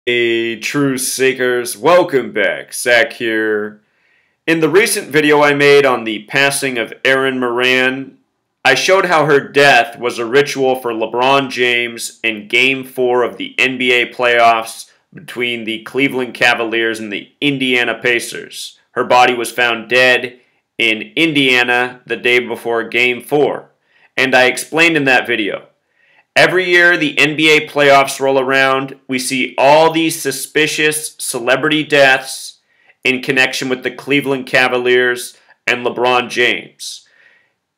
Hey, truth seekers, welcome back. Zach here. In the recent video I made on the passing of Erin Moran, I showed how her death was a ritual for LeBron James in Game 4 of the NBA playoffs between the Cleveland Cavaliers and the Indiana Pacers. Her body was found dead in Indiana the day before Game 4, and I explained in that video. Every year the NBA playoffs roll around, we see all these suspicious celebrity deaths in connection with the Cleveland Cavaliers and LeBron James.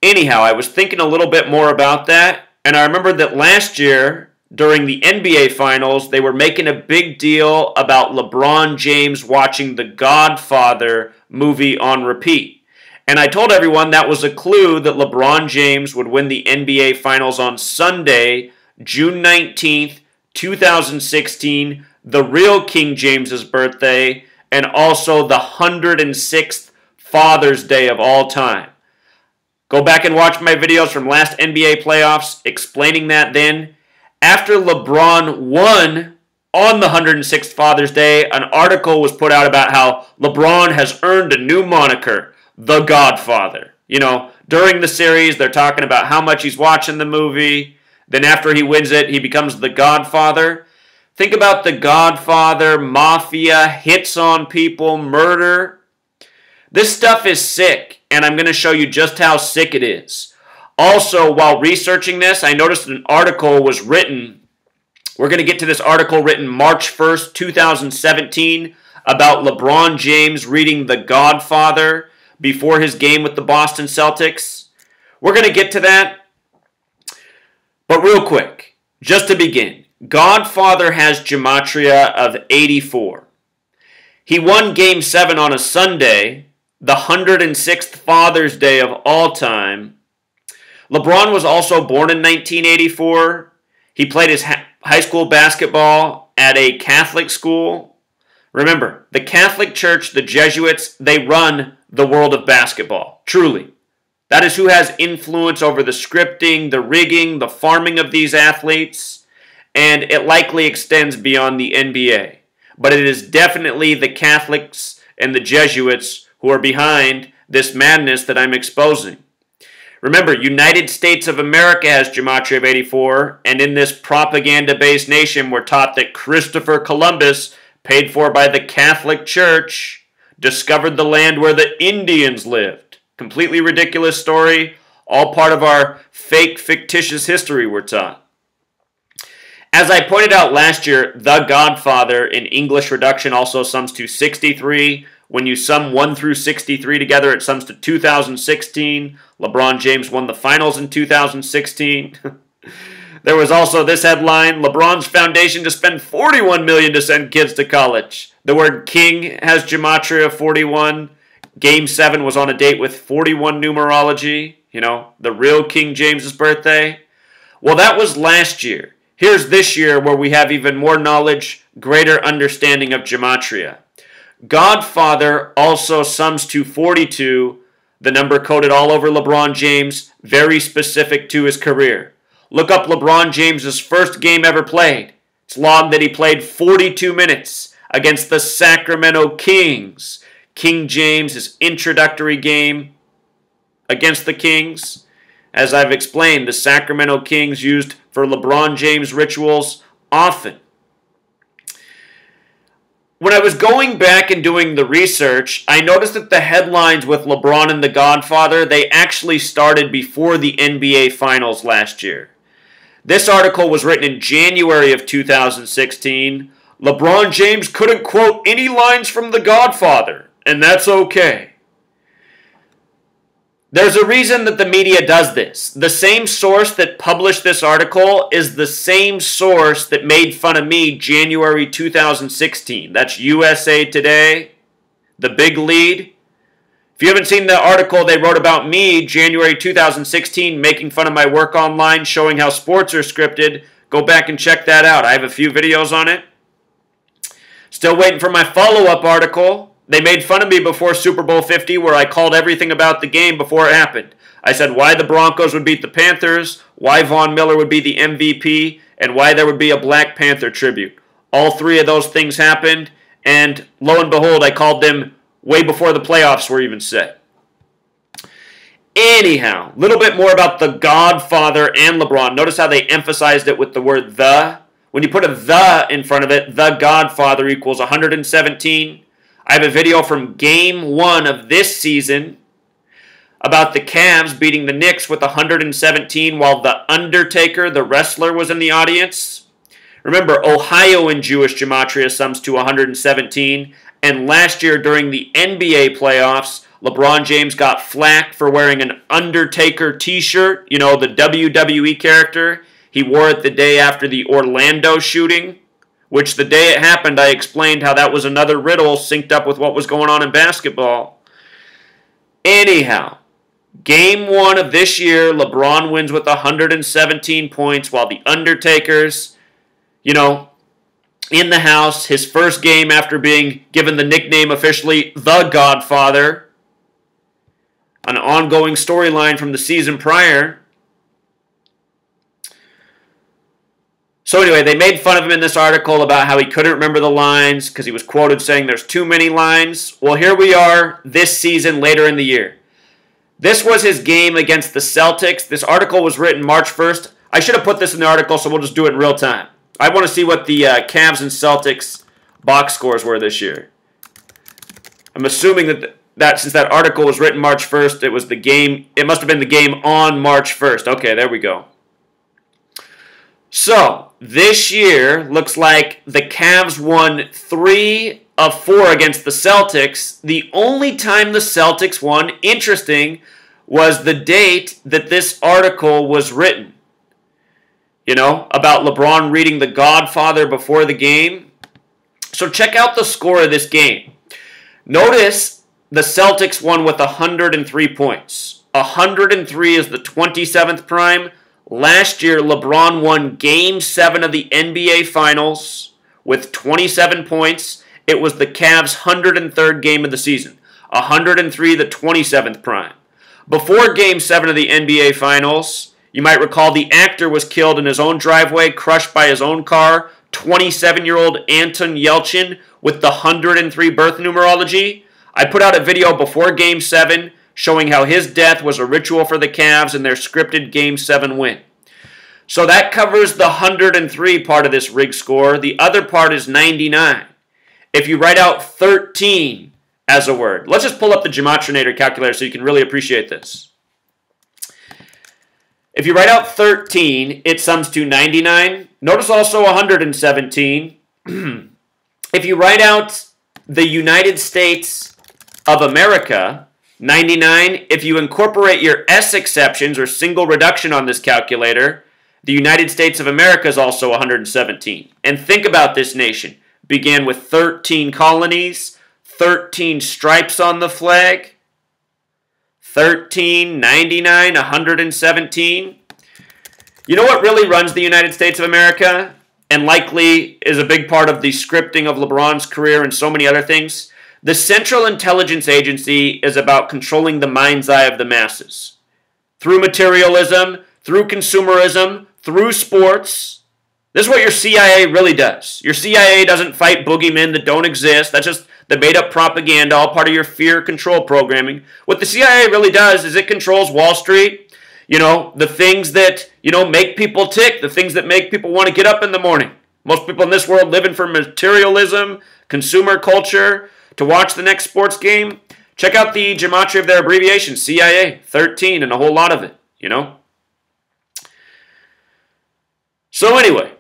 Anyhow, I was thinking a little bit more about that, and I remembered that last year, during the NBA Finals, they were making a big deal about LeBron James watching the Godfather movie on repeat. And I told everyone that was a clue that LeBron James would win the NBA Finals on Sunday, June 19th, 2016, the real King James's birthday, and also the 106th Father's Day of all time. Go back and watch my videos from last NBA playoffs explaining that then. After LeBron won on the 106th Father's Day, an article was put out about how LeBron has earned a new moniker, The Godfather. You know, during the series, they're talking about how much he's watching the movie. Then after he wins it, he becomes the Godfather. Think about the Godfather, mafia, hits on people, murder. This stuff is sick, and I'm going to show you just how sick it is. Also, while researching this, I noticed an article was written. We're going to get to this article written March 1st, 2017, about LeBron James reading The Godfather before his game with the Boston Celtics. We're going to get to that. But real quick, just to begin, Godfather has gematria of 84. He won Game 7 on a Sunday, the 106th Father's Day of all time. LeBron was also born in 1984. He played his high school basketball at a Catholic school. Remember, the Catholic Church, the Jesuits, they run the world of basketball, truly. That is who has influence over the scripting, the rigging, the farming of these athletes, and it likely extends beyond the NBA. But it is definitely the Catholics and the Jesuits who are behind this madness that I'm exposing. Remember, United States of America has gematria of 84, and in this propaganda-based nation, we're taught that Christopher Columbus, paid for by the Catholic Church, discovered the land where the Indians lived. Completely ridiculous story, all part of our fake, fictitious history we're taught. As I pointed out last year, The Godfather in English reduction also sums to 63. When you sum 1 through 63 together, it sums to 2016. LeBron James won the finals in 2016. There was also this headline, LeBron's foundation to spend $41 million to send kids to college. The word king has gematria of 41. Game 7 was on a date with 41 numerology. You know, the real King James's birthday. Well, that was last year. Here's this year where we have even more knowledge, greater understanding of gematria. Godfather also sums to 42, the number coded all over LeBron James, very specific to his career. Look up LeBron James's first game ever played. It's logged that he played 42 minutes against the Sacramento Kings. King James, his introductory game against the Kings. As I've explained, the Sacramento Kings used for LeBron James rituals often. When I was going back and doing the research, I noticed that the headlines with LeBron and The Godfather, they actually started before the NBA Finals last year. This article was written in January of 2016. LeBron James couldn't quote any lines from The Godfather, and that's okay. There's a reason that the media does this. The same source that published this article is the same source that made fun of me January 2016. That's USA Today, the big lead. If you haven't seen the article they wrote about me January 2016, making fun of my work online, showing how sports are scripted, go back and check that out. I have a few videos on it. Still waiting for my follow-up article. They made fun of me before Super Bowl 50 where I called everything about the game before it happened. I said why the Broncos would beat the Panthers, why Von Miller would be the MVP, and why there would be a Black Panther tribute. All three of those things happened, and lo and behold, I called them way before the playoffs were even set. Anyhow, a little bit more about the Godfather and LeBron. Notice how they emphasized it with the word the. When you put a the in front of it, the Godfather equals 117. I have a video from Game 1 of this season about the Cavs beating the Knicks with 117 while The Undertaker, the wrestler, was in the audience. Remember, Ohio in Jewish gematria sums to 117. And last year during the NBA playoffs, LeBron James got flack for wearing an Undertaker t-shirt, you know, the WWE character. He wore it the day after the Orlando shooting, which the day it happened, I explained how that was another riddle synced up with what was going on in basketball. Anyhow, Game 1 of this year, LeBron wins with 117 points while the Undertaker's, you know, in the house, his first game after being given the nickname officially The Godfather, an ongoing storyline from the season prior. So anyway, they made fun of him in this article about how he couldn't remember the lines because he was quoted saying there's too many lines. Well, here we are this season later in the year. This was his game against the Celtics. This article was written March 1st. I should have put this in the article, so we'll just do it in real time. I want to see what the Cavs and Celtics box scores were this year. I'm assuming that since that article was written March 1st, it was the game. It must have been the game on March 1st. Okay, there we go. So, this year looks like the Cavs won 3 of 4 against the Celtics. The only time the Celtics won, interesting, was the date that this article was written. You know, about LeBron reading The Godfather before the game. So check out the score of this game. Notice the Celtics won with 103 points. 103 is the 27th prime. Last year, LeBron won Game 7 of the NBA Finals with 27 points. It was the Cavs' 103rd game of the season. 103, the 27th prime. Before Game 7 of the NBA Finals, you might recall the actor was killed in his own driveway, crushed by his own car. 27-year-old Anton Yelchin with the 103 birth numerology. I put out a video before Game 7 showing how his death was a ritual for the Cavs in their scripted Game 7 win. So that covers the 103 part of this rig score. The other part is 99. If you write out 13 as a word, let's just pull up the Gematrinator calculator so you can really appreciate this. If you write out 13, it sums to 99. Notice also 117. If you write out the United States of America, 99. If you incorporate your S exceptions or single reduction on this calculator, the United States of America is also 117. And think about this nation. Began with 13 colonies, 13 stripes on the flag, 13, 99, 117. You know what really runs the United States of America and likely is a big part of the scripting of LeBron's career and so many other things? The Central Intelligence Agency is about controlling the mind's eye of the masses. Through materialism, through consumerism, through sports. This is what your CIA really does. Your CIA doesn't fight boogeymen that don't exist. That's just the made-up propaganda, all part of your fear control programming. What the CIA really does is it controls Wall Street, you know, the things that, you know, make people tick, the things that make people want to get up in the morning. Most people in this world living for materialism, consumer culture, to watch the next sports game. Check out the gematria of their abbreviation, CIA, 13, and a whole lot of it, you know. So anyway,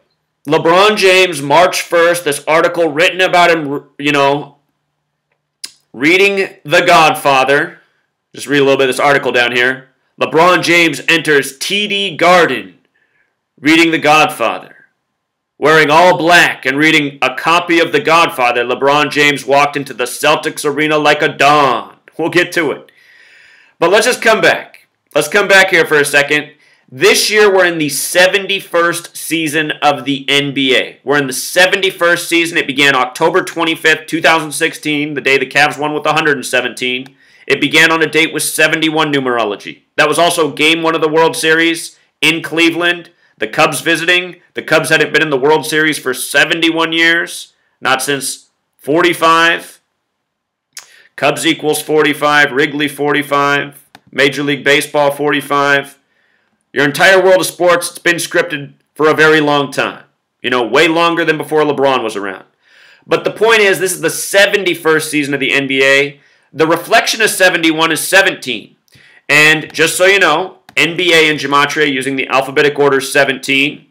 LeBron James, March 1st, this article written about him, you know, reading The Godfather. Just read a little bit of this article down here. LeBron James enters TD Garden reading The Godfather. Wearing all black and reading a copy of The Godfather, LeBron James walked into the Celtics arena like a don. We'll get to it. But let's just come back. Let's come back here for a second. This year we're in the 71st season of the NBA. We're in the 71st season. It began October 25th, 2016, the day the Cavs won with 117. It began on a date with 71 numerology. That was also Game 1 of the World Series in Cleveland. The Cubs visiting. The Cubs hadn't been in the World Series for 71 years. Not since 45. Cubs equals 45. Wrigley 45. Major League Baseball 45. Your entire world of sports, it's been scripted for a very long time. You know, way longer than before LeBron was around. But the point is, this is the 71st season of the NBA. The reflection of 71 is 17. And just so you know, NBA and Gematria using the alphabetic order 17.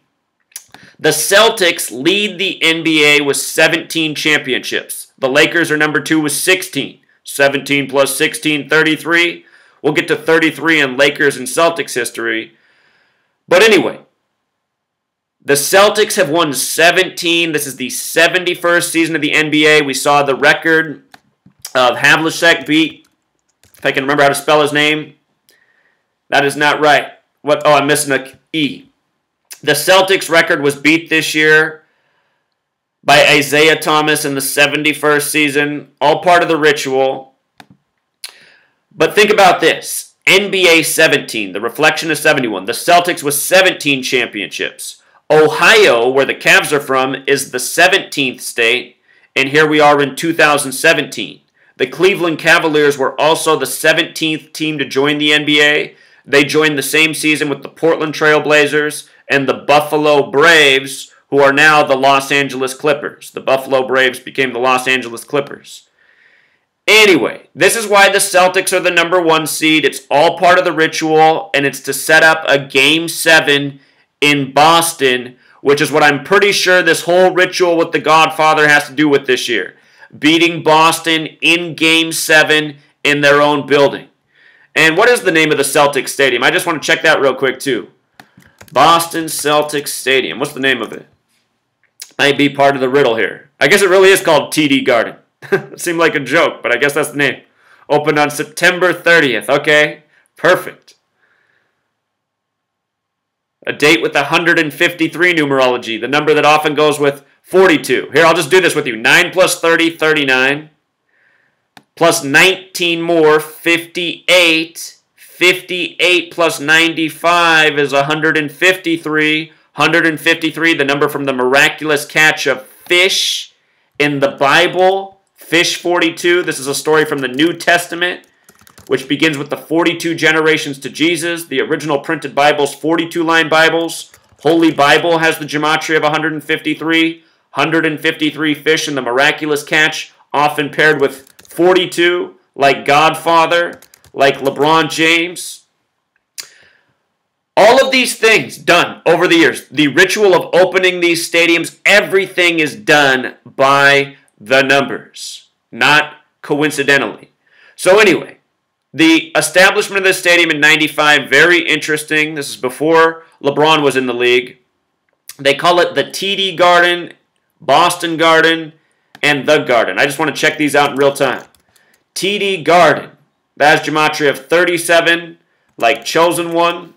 The Celtics lead the NBA with 17 championships. The Lakers are number 2 with 16. 17 plus 16, 33. We'll get to 33 in Lakers and Celtics history. But anyway, the Celtics have won 17. This is the 71st season of the NBA. We saw the record of Havlicek beat, if I can remember how to spell his name. That is not right. What? Oh, I'm missing an E. The Celtics record was beat this year by Isaiah Thomas in the 71st season. All part of the ritual. But think about this. NBA 17, the reflection of 71. The Celtics with 17 championships. Ohio, where the Cavs are from, is the 17th state. And here we are in 2017. The Cleveland Cavaliers were also the 17th team to join the NBA. They joined the same season with the Portland Trail Blazers and the Buffalo Braves, who are now the Los Angeles Clippers. The Buffalo Braves became the Los Angeles Clippers. Anyway, this is why the Celtics are the number 1 seed. It's all part of the ritual, and it's to set up a Game 7 in Boston, which is what I'm pretty sure this whole ritual with the Godfather has to do with this year. Beating Boston in Game 7 in their own building. And what is the name of the Celtics Stadium? I just want to check that real quick, too. Boston Celtics Stadium. What's the name of it? Might be part of the riddle here. I guess it really is called TD Garden. It seemed like a joke, but I guess that's the name. Opened on September 30th. Okay, perfect. A date with 153 numerology, the number that often goes with 42. Here, I'll just do this with you. 9 plus 30, 39. Plus 19 more, 58. 58 plus 95 is 153. 153, the number from the miraculous catch of fish in the Bible. Fish 42, this is a story from the New Testament, which begins with the 42 generations to Jesus. The original printed Bibles, 42-line Bibles. Holy Bible has the gematria of 153. 153 fish in the miraculous catch, often paired with 42, like Godfather, like LeBron James. All of these things done over the years. The ritual of opening these stadiums, everything is done by the numbers, not coincidentally. So anyway, the establishment of this stadium in 95, very interesting. This is before LeBron was in the league. They call it the TD Garden, Boston Garden, and the Garden. I just want to check these out in real time. TD Garden, that has gematria of 37, like Chosen One.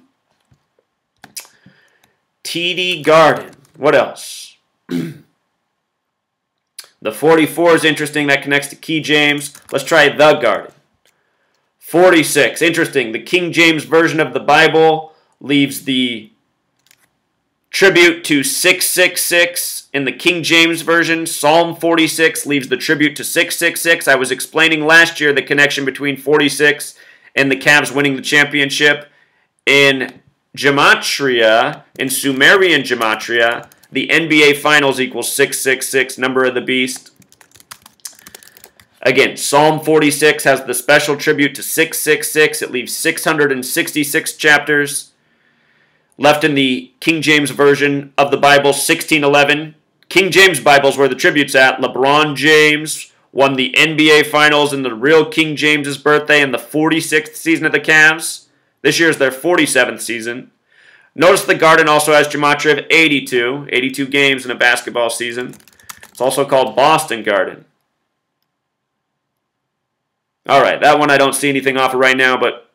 TD Garden, what else? The 44 is interesting. That connects to King James. Let's try the Garden. 46, interesting. The King James Version of the Bible leaves the tribute to 666 in the King James Version. Psalm 46 leaves the tribute to 666. I was explaining last year the connection between 46 and the Cavs winning the championship. In Gematria, in Sumerian Gematria, the NBA Finals equals 666, number of the beast. Again, Psalm 46 has the special tribute to 666. It leaves 666 chapters. Left in the King James Version of the Bible, 1611. King James Bible's where the tribute's at. LeBron James won the NBA Finals in the real King James's birthday in the 46th season of the Cavs. This year is their 47th season. Notice the Garden also has gematria of 82. 82 games in a basketball season. It's also called Boston Garden. All right, that one I don't see anything off of right now, but,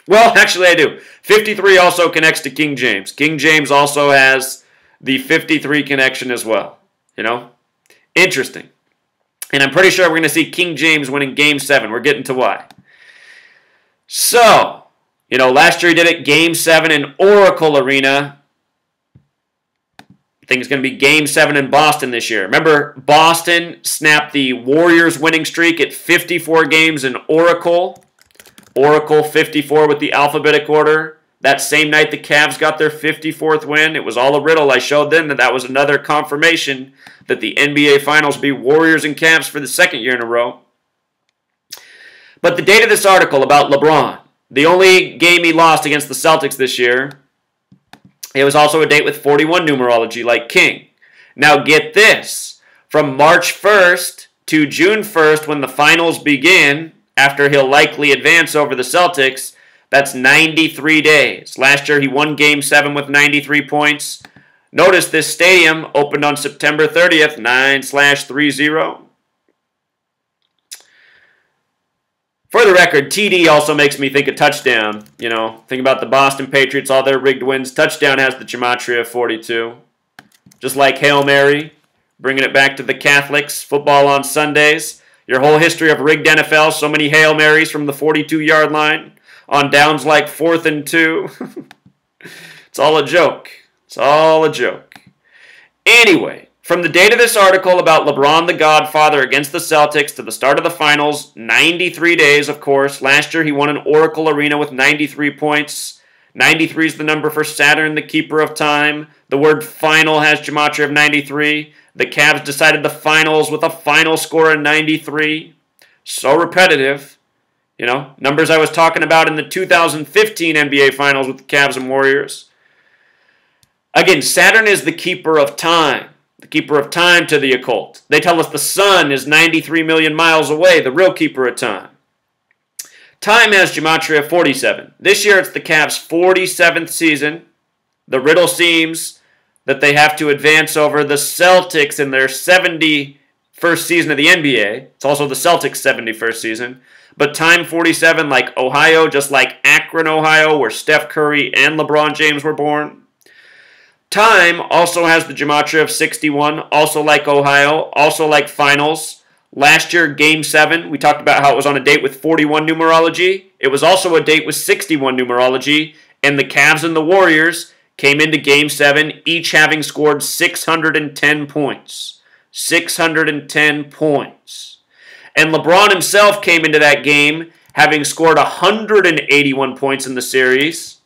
well, actually I do. 53 also connects to King James. King James also has the 53 connection as well. You know? Interesting. And I'm pretty sure we're going to see King James winning Game 7. We're getting to why. So, you know, last year he did it Game 7 in Oracle Arena. I think it's going to be Game 7 in Boston this year. Remember, Boston snapped the Warriors winning streak at 54 games in Oracle. Oracle 54 with the alphabetic order. That same night the Cavs got their 54th win. It was all a riddle. I showed them that was another confirmation that the NBA Finals will be Warriors and Cavs for the second year in a row. But the date of this article about LeBron, the only game he lost against the Celtics this year, it was also a date with 41 numerology like King. Now get this. From March 1st to June 1st when the finals begin, after he'll likely advance over the Celtics, that's 93 days. Last year he won Game 7 with 93 points. Notice this stadium opened on September 30th, 9/30. For the record, TD also makes me think of touchdown. You know, think about the Boston Patriots, all their rigged wins. Touchdown has the gematria of 42. Just like Hail Mary, bringing it back to the Catholics, football on Sundays. Your whole history of rigged NFL, so many Hail Marys from the 42-yard line on downs like 4th and 2. It's all a joke. It's all a joke. Anyway, from the date of this article about LeBron the Godfather against the Celtics to the start of the finals, 93 days, of course. Last year he won an Oracle Arena with 93 points. 93 is the number for Saturn, the keeper of time. The word final has gematria of 93. The Cavs decided the finals with a final score of 93. So repetitive. You know, numbers I was talking about in the 2015 NBA Finals with the Cavs and Warriors. Again, Saturn is the keeper of time. The keeper of time to the occult. They tell us the sun is 93 million miles away, the real keeper of time. Time has gematria of 47. This year it's the Cavs' 47th season. The riddle seems that they have to advance over the Celtics in their 71st season of the NBA. It's also the Celtics' 71st season. But time 47 like Ohio, just like Akron, Ohio, where Steph Curry and LeBron James were born. Time also has the gematria of 61, also like Ohio, also like finals. Last year, Game 7, we talked about how it was on a date with 41 numerology. It was also a date with 61 numerology, and the Cavs and the Warriors came into Game 7, each having scored 610 points. 610 points. And LeBron himself came into that game having scored 181 points in the series.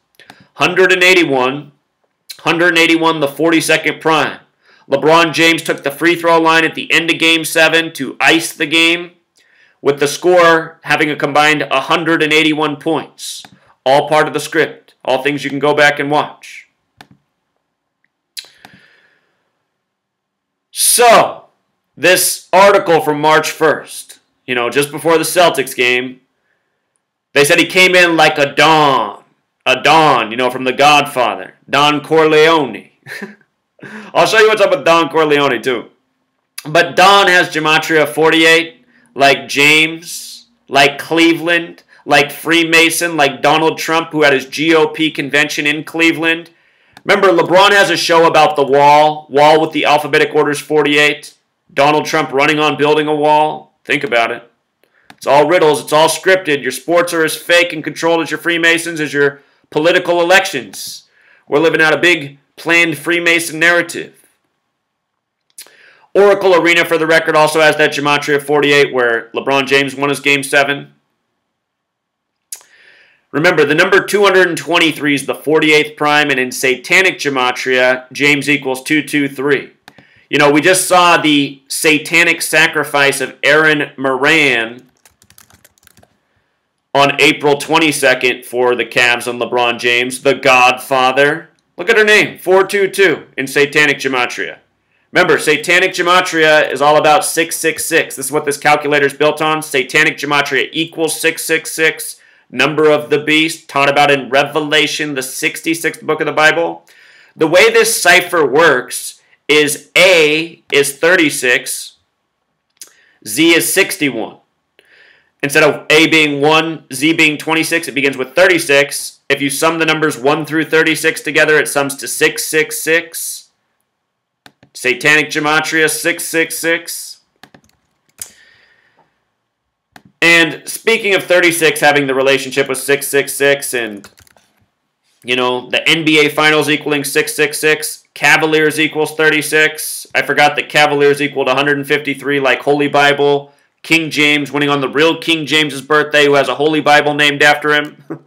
181, the 42nd prime. LeBron James took the free throw line at the end of Game 7 to ice the game, with the score having a combined 181 points. All part of the script. All things you can go back and watch. So, this article from March 1st, you know, just before the Celtics game, they said he came in like a Don. A Don, you know, from The Godfather. Don Corleone. I'll show you what's up with Don Corleone, too. But Don has gematria of 48, like James, like Cleveland, like Freemason, like Donald Trump, who had his GOP convention in Cleveland. Remember, LeBron has a show about the wall with the alphabetic orders 48. Donald Trump running on building a wall. Think about it. It's all riddles. It's all scripted. Your sports are as fake and controlled as your Freemasons as your political elections. We're living out a big planned Freemason narrative. Oracle Arena, for the record, also has that gematria of 48 where LeBron James won his Game 7. Remember, the number 223 is the 48th prime, and in satanic gematria, James equals 223. You know, we just saw the satanic sacrifice of Aaron Moran on April 22nd for the Cavs and LeBron James, the Godfather. Look at her name, 422 in satanic gematria. Remember, satanic gematria is all about 666. This is what this calculator is built on. Satanic gematria equals 666. Number of the beast, taught about in Revelation, the 66th book of the Bible. The way this cipher works is A is 36, Z is 61. Instead of A being 1, Z being 26, it begins with 36. If you sum the numbers 1 through 36 together, it sums to 666. Satanic gematria, 666. And speaking of 36 having the relationship with 666 and, The NBA Finals equaling 666. Cavaliers equals 36. I forgot that Cavaliers equaled 153 like Holy Bible. King James winning on the real King James's birthday, who has a Holy Bible named after him.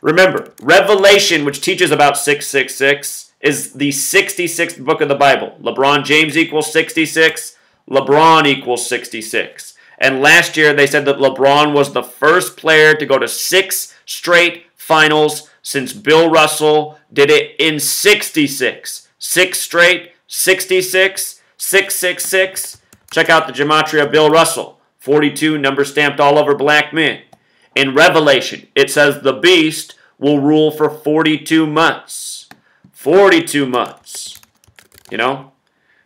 Remember, Revelation, which teaches about 666, is the 66th book of the Bible. LeBron James equals 66. LeBron equals 66. And last year they said that LeBron was the first player to go to 6 straight finals since Bill Russell did it in 66. 6 straight, 66, 666. Check out the gematria of Bill Russell. 42, number stamped all over black men. In Revelation, it says the beast will rule for 42 months. 42 months.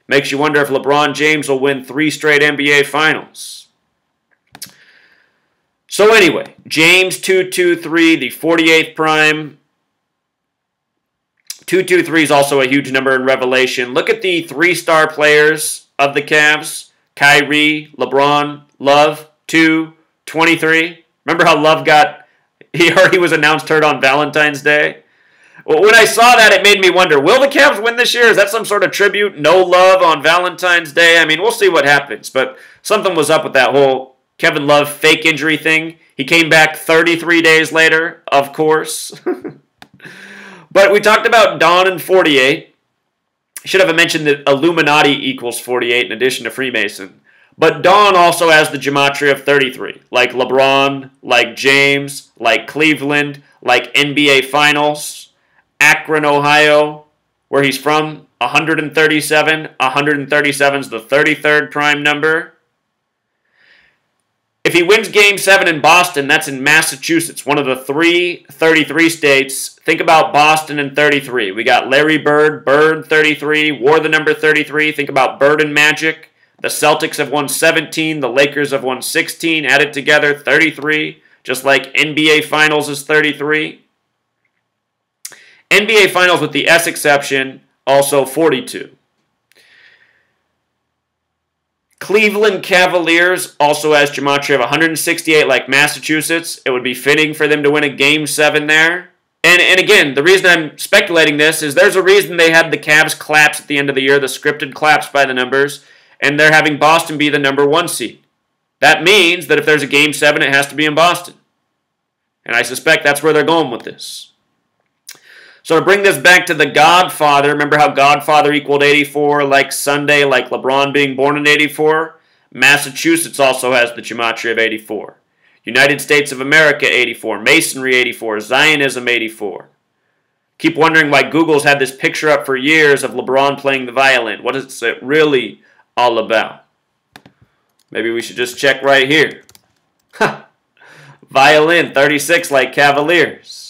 Makes you wonder if LeBron James will win 3 straight NBA Finals. So anyway, James 223, the 48th prime. 223 is also a huge number in Revelation. Look at the 3-star players of the Cavs. Kyrie, LeBron, Love, 2, 23. Remember how Love he was announced hurt on Valentine's Day? Well, when I saw that, it made me wonder, will the Cavs win this year? Is that some sort of tribute? No love on Valentine's Day? I mean, we'll see what happens. But something was up with that whole Kevin Love fake injury thing. He came back 33 days later, of course. But we talked about Dawn and 48. Should have mentioned that Illuminati equals 48 in addition to Freemason. But Dawn also has the gematria of 33, like LeBron, like James, like Cleveland, like NBA Finals, Akron, Ohio, where he's from, 137. 137 is the 33rd prime number. If he wins Game 7 in Boston, that's in Massachusetts, one of the 33 states. Think about Boston and 33. We got Larry Bird, Bird 33, wore the number 33. Think about Bird and Magic. The Celtics have won 17. The Lakers have won 16. Added together, 33. Just like NBA Finals is 33. NBA Finals with the S exception, also 42. Cleveland Cavaliers also has gematria of 168 like Massachusetts. It would be fitting for them to win a Game 7 there. And again, the reason I'm speculating this is there's a reason they had the Cavs claps at the end of the year, the scripted claps by the numbers, and they're having Boston be the number 1 seed. That means that if there's a Game 7, it has to be in Boston. And I suspect that's where they're going with this. So to bring this back to the Godfather, remember how Godfather equaled 84, like Sunday, like LeBron being born in 84? Massachusetts also has the gematria of 84. United States of America, 84. Masonry, 84. Zionism, 84. Keep wondering why Google's had this picture up for years of LeBron playing the violin. What is it really all about? Maybe we should just check right here. Violin, 36, like Cavaliers.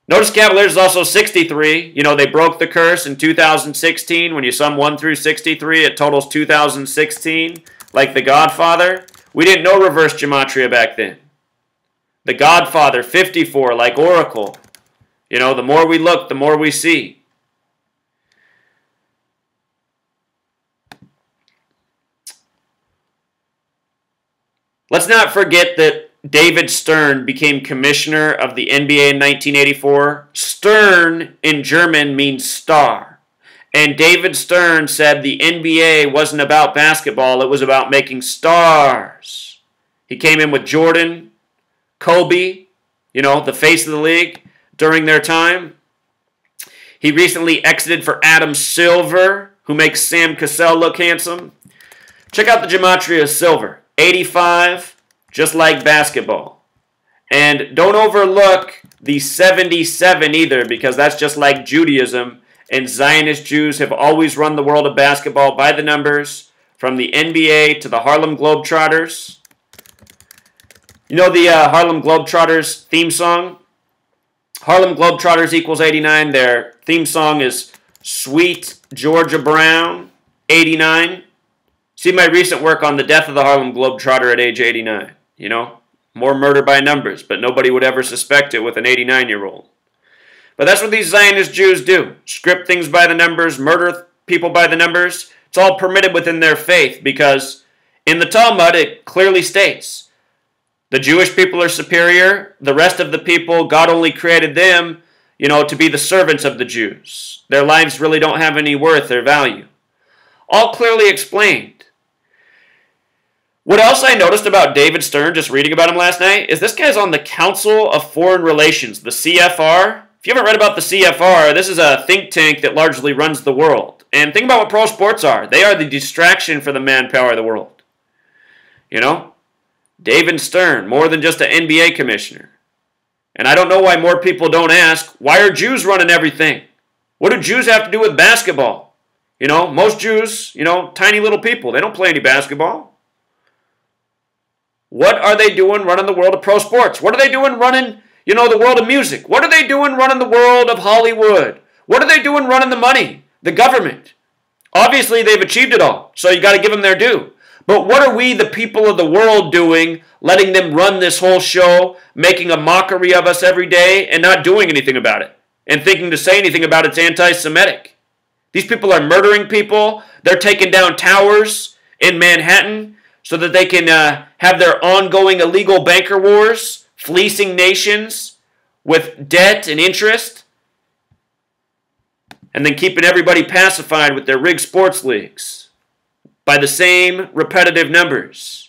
Notice Cavaliers is also 63. They broke the curse in 2016. When you sum 1 through 63, it totals 2016, like the Godfather. We didn't know reverse gematria back then. The Godfather, 54, like Oracle. The more we look, the more we see. Let's not forget that David Stern became commissioner of the NBA in 1984. Stern in German means star. And David Stern said the NBA wasn't about basketball, it was about making stars. He came in with Jordan, Kobe, the face of the league during their time. He recently exited for Adam Silver, who makes Sam Cassell look handsome. Check out the gematria of Silver. 85. Just like basketball. And don't overlook the 77 either, because that's just like Judaism, and Zionist Jews have always run the world of basketball by the numbers, from the NBA to the Harlem Globetrotters. You know the Harlem Globetrotters theme song? Harlem Globetrotters equals 89. Their theme song is Sweet Georgia Brown, 89. See my recent work on the death of the Harlem Globetrotter at age 89. More murder by numbers, but nobody would ever suspect it with an 89-year-old. But that's what these Zionist Jews do. Script things by the numbers, murder people by the numbers. It's all permitted within their faith because in the Talmud it clearly states the Jewish people are superior. The rest of the people, God only created them to be the servants of the Jews. Their lives really don't have any worth or value. All clearly explained. What else I noticed about David Stern, just reading about him last night, is this guy's on the Council of Foreign Relations, the CFR. If you haven't read about the CFR, this is a think tank that largely runs the world. And think about what pro sports are. They are the distraction for the manpower of the world. David Stern, more than just an NBA commissioner. And I don't know why more people don't ask, why are Jews running everything? What do Jews have to do with basketball? Most Jews, tiny little people, they don't play any basketball. What are they doing running the world of pro sports? What are they doing running, the world of music? What are they doing running the world of Hollywood? What are they doing running the money, the government? Obviously, they've achieved it all, so you got to give them their due. But what are we, the people of the world, doing, letting them run this whole show, making a mockery of us every day, and not doing anything about it? And thinking to say anything about it's anti-Semitic. These people are murdering people. They're taking down towers in Manhattan so that they can have their ongoing illegal banker wars, fleecing nations with debt and interest, and then keeping everybody pacified with their rigged sports leagues by the same repetitive numbers,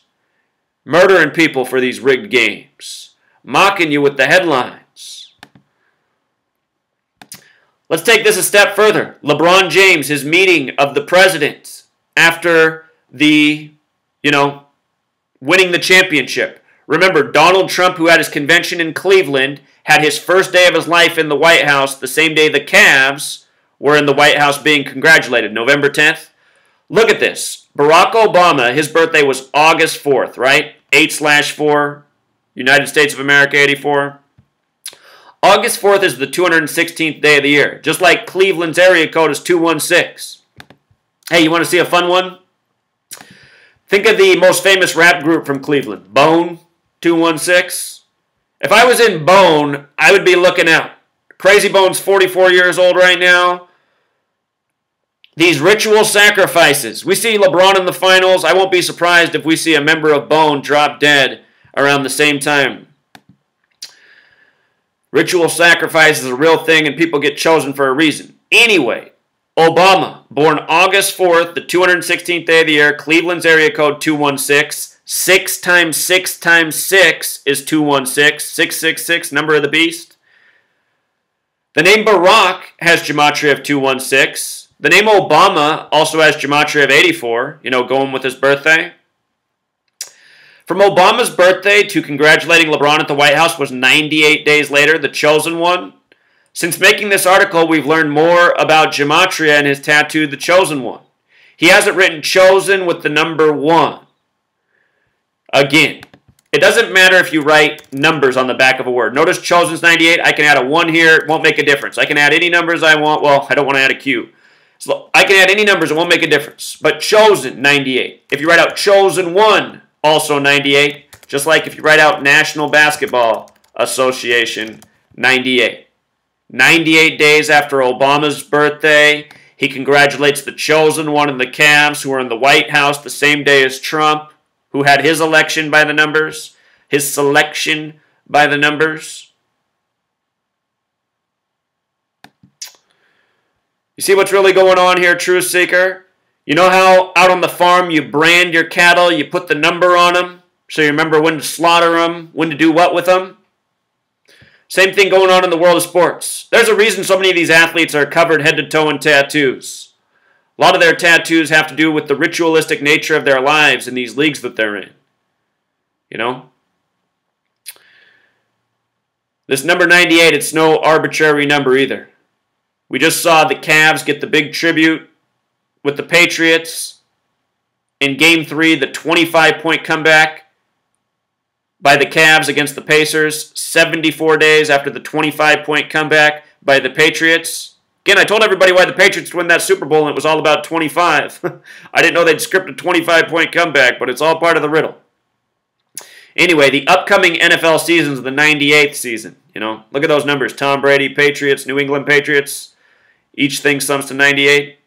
murdering people for these rigged games, mocking you with the headlines. Let's take this a step further. LeBron James, his meeting of the president after the, winning the championship. Remember, Donald Trump, who had his convention in Cleveland, had his first day of his life in the White House the same day the Cavs were in the White House being congratulated, November 10th. Look at this. Barack Obama, his birthday was August 4th, right? 8/4, United States of America, 84. August 4th is the 216th day of the year, just like Cleveland's area code is 216. Hey, you want to see a fun one? Think of the most famous rap group from Cleveland, Bone, 216. If I was in Bone, I would be looking out. Crazy Bone's 44 years old right now. These ritual sacrifices. We see LeBron in the finals. I won't be surprised if we see a member of Bone drop dead around the same time. Ritual sacrifice is a real thing and people get chosen for a reason. Anyway, Obama, born August 4th, the 216th day of the year, Cleveland's area code 216. 6 times 6 times 6 is 216. 666, number of the beast. The name Barack has gematria of 216. The name Obama also has gematria of 84, going with his birthday. From Obama's birthday to congratulating LeBron at the White House was 98 days later, the chosen one. Since making this article, we've learned more about gematria and his tattoo, the chosen one. He has it written chosen with the number 1. Again, it doesn't matter if you write numbers on the back of a word. Notice chosen's 98. I can add a 1 here. It won't make a difference. I can add any numbers I want. Well, I don't want to add a Q. So I can add any numbers, it won't make a difference. But chosen, 98. If you write out chosen 1, also 98. Just like if you write out National Basketball Association, 98. 98 days after Obama's birthday, he congratulates the chosen one and the Cavs, who were in the White House the same day as Trump, who had his election by the numbers, his selection by the numbers. You see what's really going on here, Truth Seeker? You know how out on the farm you brand your cattle, you put the number on them, so you remember when to slaughter them, when to do what with them? Same thing going on in the world of sports. There's a reason so many of these athletes are covered head to toe in tattoos. A lot of their tattoos have to do with the ritualistic nature of their lives in these leagues that they're in. This number 98, it's no arbitrary number either. We just saw the Cavs get the big tribute with the Patriots in Game 3, the 25-point comeback by the Cavs against the Pacers, 74 days after the 25-point comeback by the Patriots. Again, I told everybody why the Patriots win that Super Bowl, and it was all about 25. I didn't know they'd script a 25-point comeback, but it's all part of the riddle. Anyway, the upcoming NFL season is the 98th season. Look at those numbers. Tom Brady, Patriots, New England Patriots. Each thing sums to 98.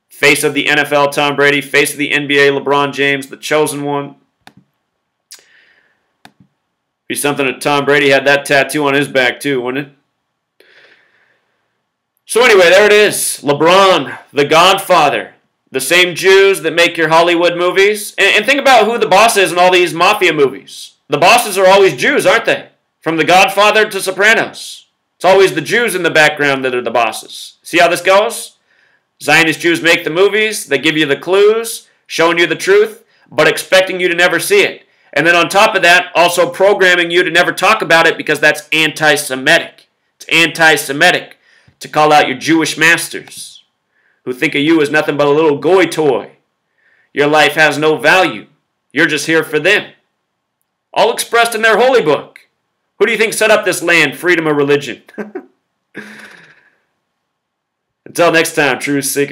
Face of the NFL, Tom Brady. Face of the NBA, LeBron James, the chosen one. Be something if Tom Brady had that tattoo on his back too, wouldn't it? So anyway, there it is. LeBron, the Godfather. The same Jews that make your Hollywood movies. And think about who the boss is in all these mafia movies. The bosses are always Jews, aren't they? From The Godfather to Sopranos. It's always the Jews in the background that are the bosses. See how this goes? Zionist Jews make the movies. They give you the clues, showing you the truth, but expecting you to never see it. And then on top of that, also programming you to never talk about it because that's anti-Semitic. It's anti-Semitic to call out your Jewish masters who think of you as nothing but a little goy toy. Your life has no value. You're just here for them. All expressed in their holy book. Who do you think set up this land, freedom of religion? Until next time, truth seekers.